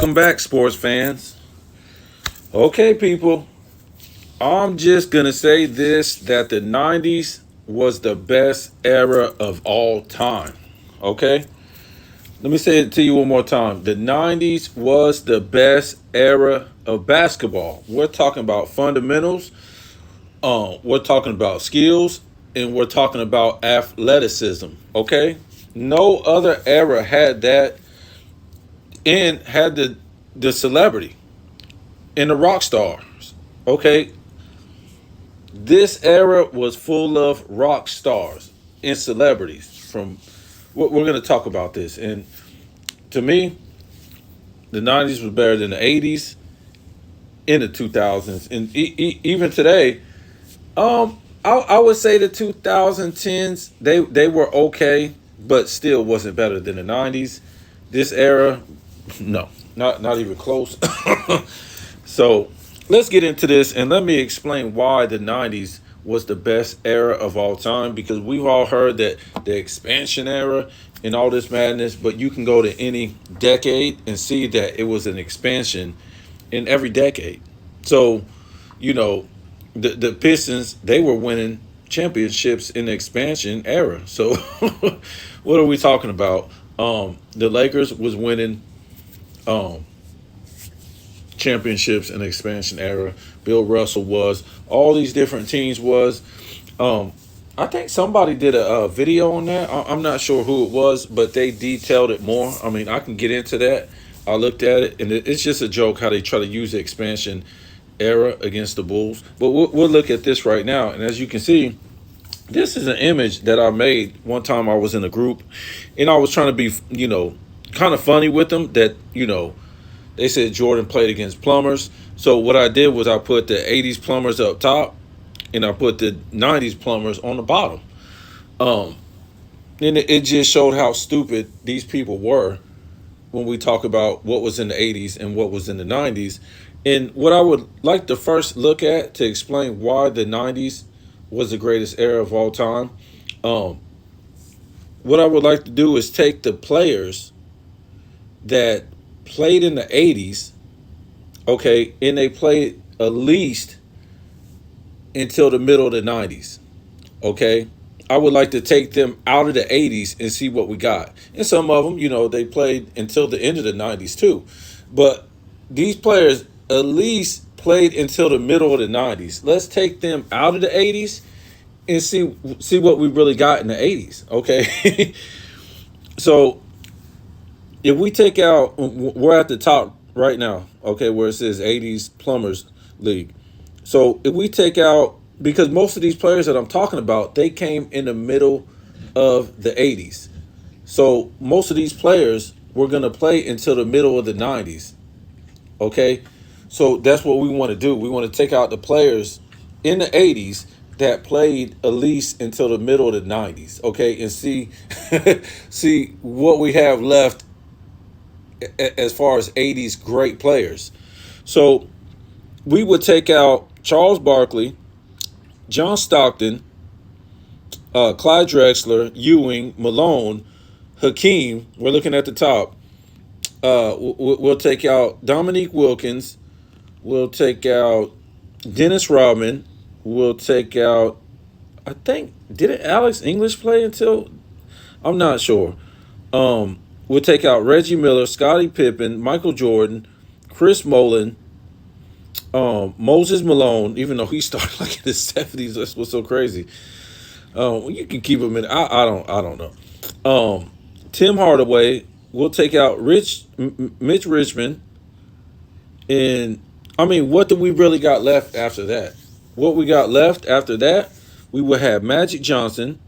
Welcome back, sports fans. Okay, people, I'm just going to say this that the 90s was the best era of all time. Okay? Let me say it to you one more time. The 90s was the best era of basketball. We're talking about fundamentals, we're talking about skills, and we're talking about athleticism. Okay? No other era had that and had the celebrity and the rock stars. Okay, this era was full of rock stars and celebrities. From what we're going to talk about this, and to me, the '90s was better than the '80s and the 2000s, and even today. I would say the 2010s they were okay, but still wasn't better than the '90s. This era, no, not even close. So let's get into this and let me explain why the 90s was the best era of all time, because we've all heard that the expansion era and all this madness, but you can go to any decade and see that it was an expansion in every decade. So, you know, the Pistons, they were winning championships in the expansion era. So what are we talking about? The Lakers was winning um, championships in the expansion era. Bill Russell was. All these different teams was. Um, I think somebody did a video on that. I'm not sure who it was, but they detailed it more. I mean, I can get into that. I looked at it, and it's just a joke how they try to use the expansion era against the Bulls. But we'll look at this right now. And as you can see, this is an image that I made one time. I was in a group, and I was trying to be, kind of funny with them that, they said Jordan played against plumbers. So what I did was I put the 80s plumbers up top and I put the 90s plumbers on the bottom. Um, and it just showed how stupid these people were when we talk about what was in the 80s and what was in the 90s. And what I would like to first look at to explain why the 90s was the greatest era of all time. Um, what I would like to do is take the players that played in the 80s, okay, and they played at least until the middle of the 90s, okay? I would like to take them out of the 80s and see what we got. And some of them, they played until the end of the 90s too. But these players at least played until the middle of the 90s. Let's take them out of the 80s and see what we really got in the 80s, okay? So if we take out, we're at the top right now, okay, where it says 80s Plumbers League. So if we take out, because most of these players that I'm talking about, they came in the middle of the 80s. So most of these players were going to play until the middle of the 90s, okay? So that's what we want to do. We want to take out the players in the 80s that played at least until the middle of the 90s, okay, and see see what we have left as far as 80s great players. So we would take out Charles Barkley, John Stockton, Clyde Drexler, Ewing, Malone, Hakeem. We're looking at the top. We'll take out Dominique Wilkins. We'll take out Dennis Rodman. We'll take out, I think, did Alex English play until? I'm not sure. We'll take out Reggie Miller, Scottie Pippen, Michael Jordan, Chris Mullin, Moses Malone, even though he started like in the '70s. That's what's so crazy. You can keep him in. I don't know. Tim Hardaway. We'll take out Mitch Richmond, and I mean, what do we really got left after that? What we got left after that, we would have Magic Johnson.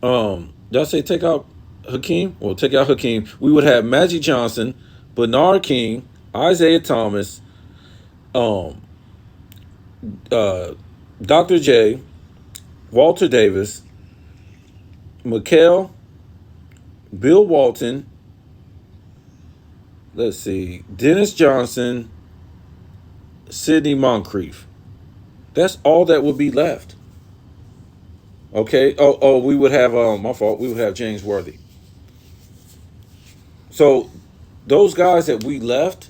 Did I say take out Hakeem? Well, take out Hakeem. We would have Magic Johnson, Bernard King, Isaiah Thomas, um, Dr. J, Walter Davis, McHale, Bill Walton. Let's see, Dennis Johnson, Sidney Moncrief. That's all that would be left. Okay. We would have my fault. We would have James Worthy. So those guys that we left,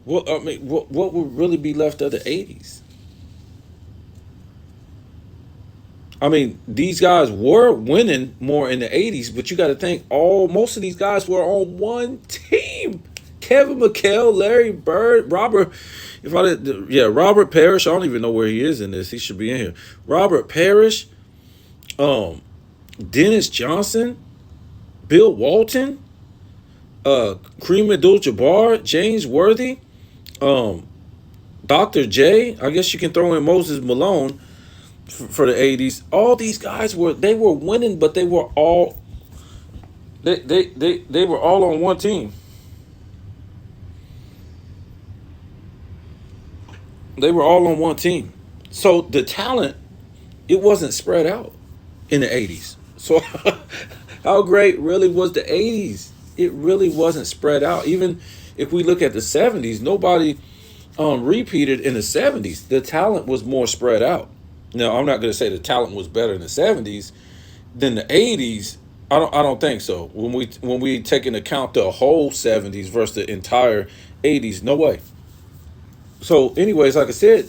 what would really be left of the '80s? I mean, these guys were winning more in the '80s, but you got to think most of these guys were on one team. Kevin McHale, Larry Bird, Robert. If I did, yeah, Robert Parrish. I don't even know where he is in this. He should be in here. Robert Parrish, um, Dennis Johnson, Bill Walton, Kareem Abdul-Jabbar, James Worthy, um, Dr. J. I guess you can throw in Moses Malone for the '80s. All these guys were winning, but they were all on one team. They were all on one team. So the talent, it wasn't spread out in the '80s. So how great really was the '80s? It really wasn't spread out. Even if we look at the '70s, nobody repeated in the '70s. The talent was more spread out. Now, I'm not going to say the talent was better in the '70s than the '80s. I don't think so. When we take into account the whole '70s versus the entire '80s, no way. So, anyways, like I said,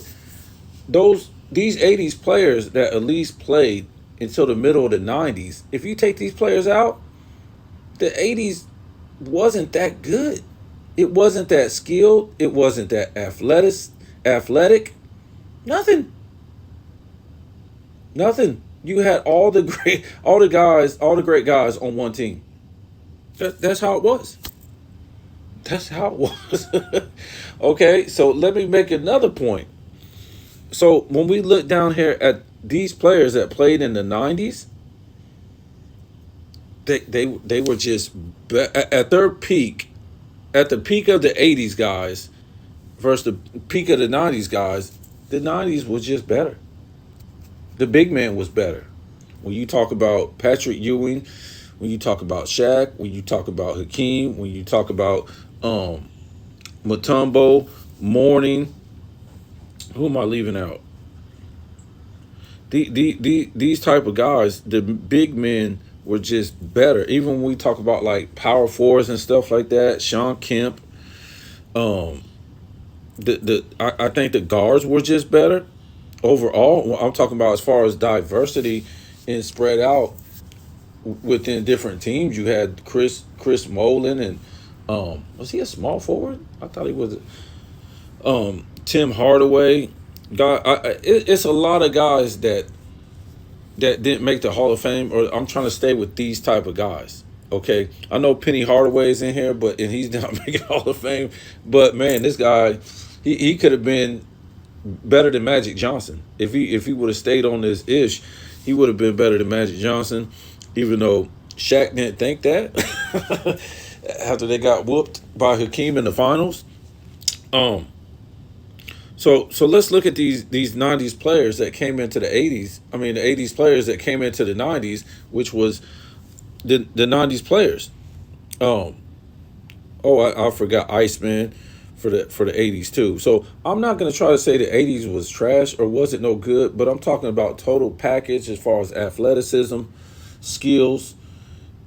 these '80s players that at least played until the middle of the '90s, if you take these players out, the '80s wasn't that good. It wasn't that skilled. It wasn't that athletic. Nothing. Nothing. You had all the great guys on one team. That's how it was. That's how it was. Okay, so let me make another point. So when we look down here at these players that played in the '90s, they were just at their peak, at the peak of the '80s guys versus the peak of the '90s guys. The '90s was just better. The big man was better. When you talk about Patrick Ewing, when you talk about Shaq, when you talk about Hakeem, when you talk about Mutombo, Mourning, who am I leaving out? These type of guys, the big men were just better. Even when we talk about like power fours and stuff like that, Sean Kemp, um, I think the guards were just better overall. I'm talking about as far as diversity and spread out within different teams. You had Chris Mullin and was he a small forward? I thought he was. Tim Hardaway. It's a lot of guys that didn't make the Hall of Fame. Or I'm trying to stay with these type of guys. Okay, I know Penny Hardaway is in here, and he's not making Hall of Fame. But man, this guy, he could have been better than Magic Johnson if he would have stayed on this ish. He would have been better than Magic Johnson, even though Shaq didn't think that after they got whooped by Hakeem in the finals. Um, so let's look at these '90s players that came into the '80s. I mean, the '80s players that came into the '90s, which was the '90s players. Um, oh, I forgot Iceman for the '80s too. So I'm not gonna try to say the '80s was trash or was it no good, but I'm talking about total package as far as athleticism, skills,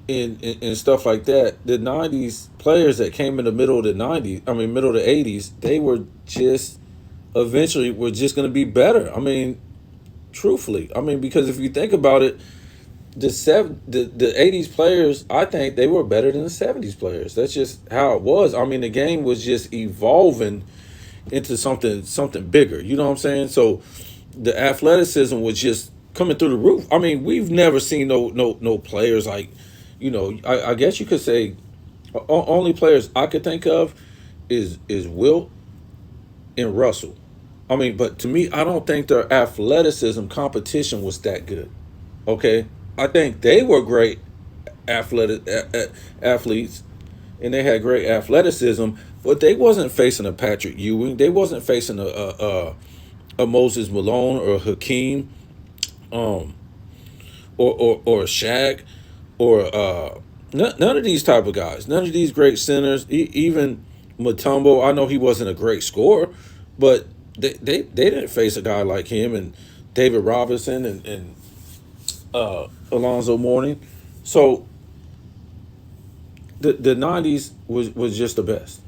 and stuff like that. The '90s players that came in the middle of the '90s, I mean middle of the '80s, they were just eventually were just gonna be better. I mean, truthfully, I mean because if you think about it, the '80s players, I think they were better than the '70s players. That's just how it was. I mean, the game was just evolving into something bigger. You know what I'm saying? So the athleticism was just coming through the roof. I mean, we've never seen no players like, I guess you could say only players I could think of is Wilt and Russell. I mean, but to me, I don't think their athleticism competition was that good. Okay, I think they were great athletes, and they had great athleticism, but they wasn't facing a Patrick Ewing. They wasn't facing a Moses Malone or Hakeem, um, or Shaq, or none of these type of guys. None of these great centers. Even Mutombo, I know he wasn't a great scorer, but they didn't face a guy like him and David Robinson and Alonzo Mourning. So the '90s was just the best.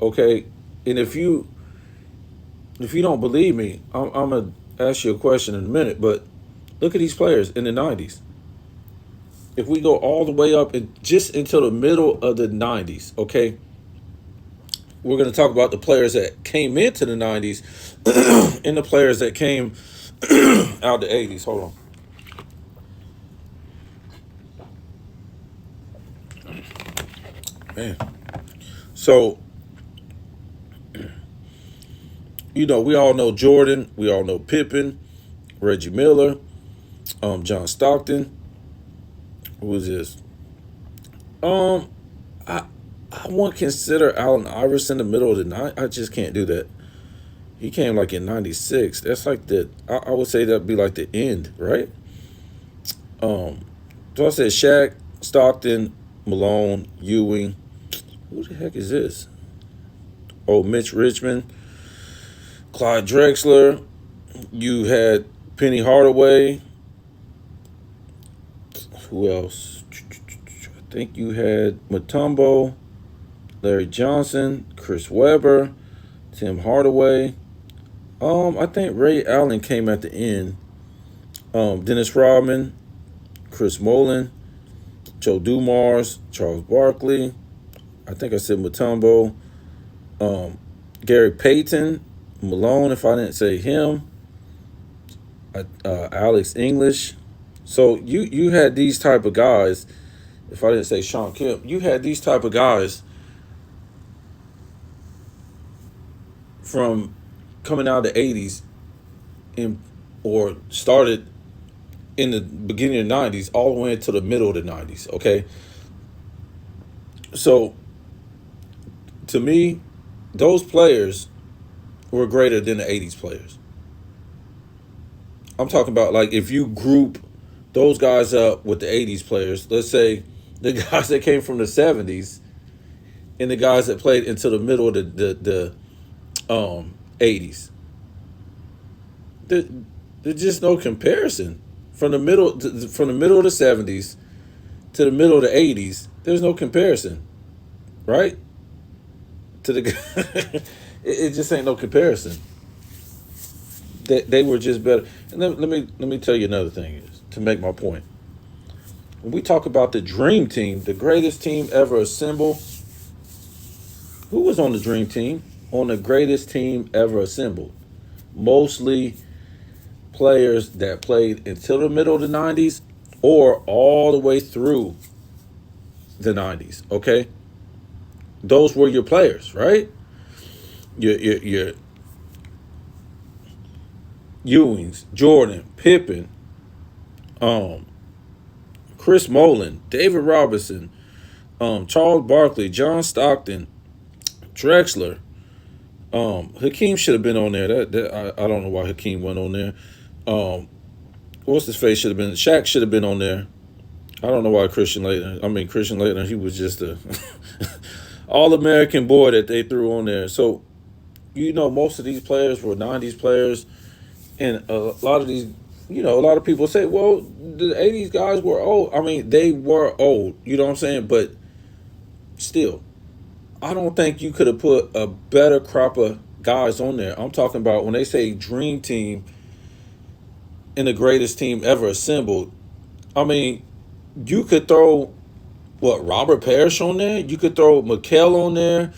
Okay, and if you don't believe me, I'm gonna ask you a question in a minute. But look at these players in the '90s. If we go all the way up and just until the middle of the '90s, okay, we're gonna talk about the players that came into the '90s and the players that came out the '80s. Hold on, man. So we all know Jordan, we all know Pippen, Reggie Miller, John Stockton. Who was this? Um, I I won't consider Allen Iverson the middle of the night. I just can't do that. He came like in '96. That's like I would say that'd be like the end, right? Um, so I said Shaq, Stockton, Malone, Ewing. Who the heck is this? Oh, Mitch Richmond, Clyde Drexler. You had Penny Hardaway. Who else? I think you had Mutombo, Larry Johnson, Chris Webber, Tim Hardaway. I think Ray Allen came at the end. Dennis Rodman, Chris Mullin, Joe Dumars, Charles Barkley. I think I said Mutombo. Gary Payton, Malone, if I didn't say him. Alex English. So you had these type of guys. If I didn't say Sean Kemp, you had these type of guys from coming out of the '80s and or started in the beginning of the '90s all the way into the middle of the '90s. Okay, so to me, those players were greater than the '80s players. I'm talking about like if you group those guys up with the '80s players, let's say the guys that came from the '70s and the guys that played into the middle of the '80s. There, there's just no comparison from the middle of the '70s to the middle of the '80s. There's no comparison, right? To the it just ain't no comparison. They were just better. And let me tell you another thing is to make my point. When we talk about the dream team, the greatest team ever assembled, who was on the dream team? On the greatest team ever assembled. Mostly players that played until the middle of the '90s or all the way through the '90s. Okay, those were your players, right? Your Ewings, Jordan, Pippen, um, Chris Mullin, David Robinson, Charles Barkley, John Stockton, Drexler. Hakeem should have been on there. I don't know why Hakeem went on there. What's his face should have been? Shaq should have been on there. I don't know why Christian Laettner, he was just a all American boy that they threw on there. So most of these players were '90s players, and a lot of these, a lot of people say, well, the '80s guys were old. I mean, they were old. You know what I'm saying? But still, I don't think you could have put a better crop of guys on there. I'm talking about when they say dream team and the greatest team ever assembled. I mean, you could throw Robert Parrish on there. You could throw McHale on there.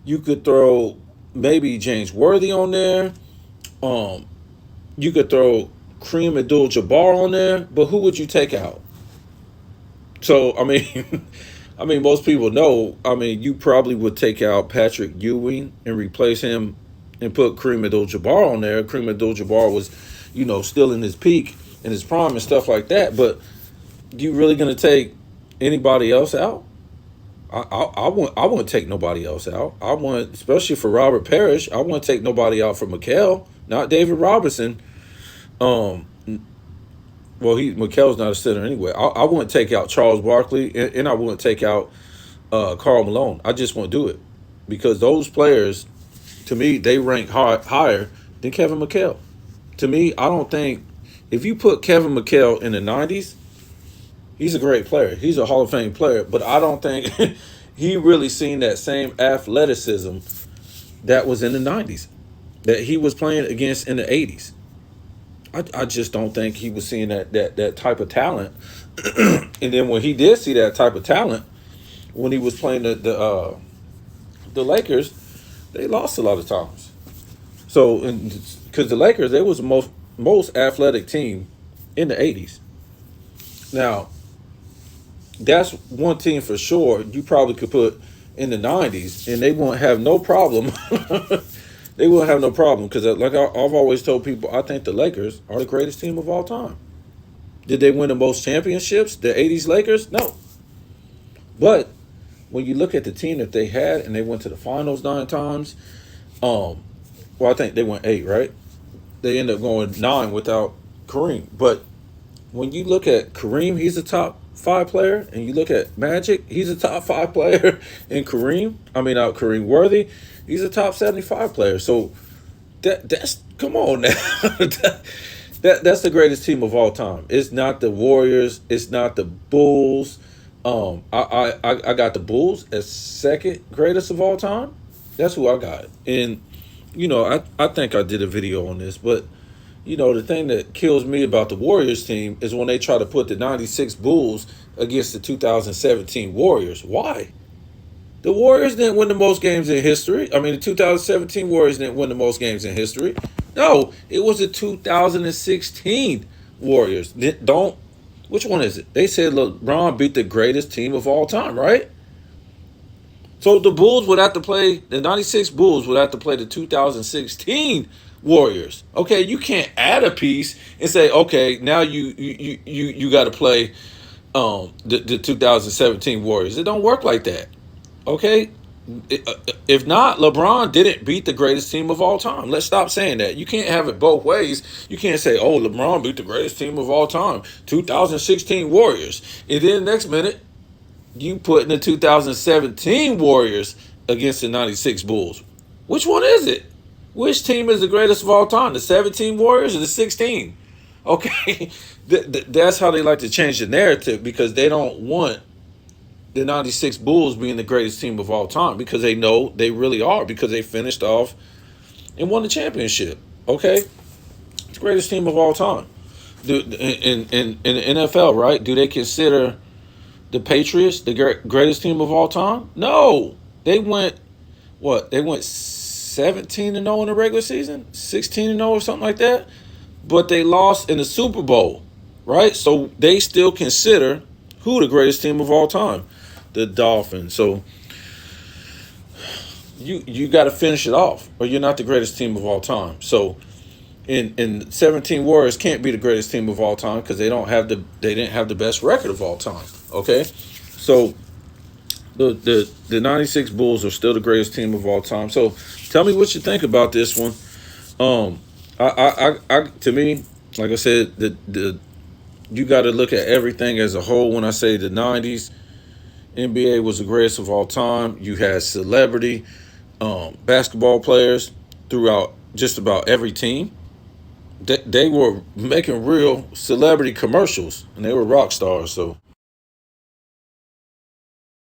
You could throw maybe James Worthy on there. You could throw Kareem Abdul-Jabbar on there. But who would you take out? So I mean, I mean, most people know. I mean, you probably would take out Patrick Ewing and replace him and put Kareem Abdul-Jabbar on there. Kareem Abdul-Jabbar was, still in his peak, in his prime and stuff like that. But you really going to take anybody else out? I wouldn't take nobody else out. I want, especially for Robert Parrish, I wouldn't take nobody out for McHale, not David Robinson. Um, McHale's not a center anyway. I wouldn't take out Charles Barkley, and I wouldn't take out Karl Malone. I just won't do it because those players, to me, they rank higher than Kevin McHale. To me, I don't think if you put Kevin McHale in the '90s, he's a great player. He's a Hall of Fame player, but I don't think he really seen that same athleticism that was in the 90's that he was playing against in the 80's. I just don't think he was seeing that type of talent. And then when he did see that type of talent, when he was playing the Lakers, they lost a lot of times. So, because the Lakers, they was the most athletic team in the 80's. Now, that's one team for sure you probably could put in the 90's, and they won't have no problem. They won't have no problem because, like I've always told people, I think the Lakers are the greatest team of all time. Did they win the most championships? The 80's Lakers? No. But when you look at the team that they had and they went to the finals 9 times, well, I think they went 8, right? They ended up going 9 without Kareem. But when you look at Kareem, he's a top 5 player, and you look at Magic, he's a top 5 player, and not Kareem Worthy, he's a top 75 player. So that's come on now. That's the greatest team of all time. It's not the Warriors. It's not the Bulls. I got the Bulls as second greatest of all time. That's who I got. And I think I did a video on this, but the thing that kills me about the Warriors team is when they try to put the 96 Bulls against the 2017 Warriors. Why? The Warriors didn't win the most games in history. I mean, the 2017 Warriors didn't win the most games in history. No, it was the 2016 Warriors. Which one is it? They said LeBron beat the greatest team of all time, right? So the 96 Bulls would have to play the 2016 Warriors. Okay, you can't add a piece and say, okay, now you got to play the 2017 Warriors. It don't work like that. Okay, if not, LeBron didn't beat the greatest team of all time. Let's stop saying that. You can't have it both ways. You can't say, oh, LeBron beat the greatest team of all time, 2016 Warriors, and then next minute you put in the 2017 Warriors against the 96 Bulls. Which one is it? Which team is the greatest of all time? The 17 Warriors or the 16? Okay, that's how they like to change the narrative, because they don't want the 96 Bulls being the greatest team of all time, because they know they really are, because they finished off and won the championship. Okay? It's the greatest team of all time. In the NFL, right? Do they consider the Patriots the greatest team of all time? No. They went, what? They went 17-0 in the regular season? 16-0 or something like that? But they lost in the Super Bowl, right? So they still consider who the greatest team of all time? The Dolphins. So you got to finish it off, or you're not the greatest team of all time. So in 17 Warriors can't be the greatest team of all time because they didn't have the best record of all time. Okay, so the 96 Bulls are still the greatest team of all time. So tell me what you think about this one. To me, like I said, you got to look at everything as a whole. When I say the 90's, NBA was the greatest of all time. You had celebrity basketball players throughout just about every team. They were making real celebrity commercials, and they were rock stars. So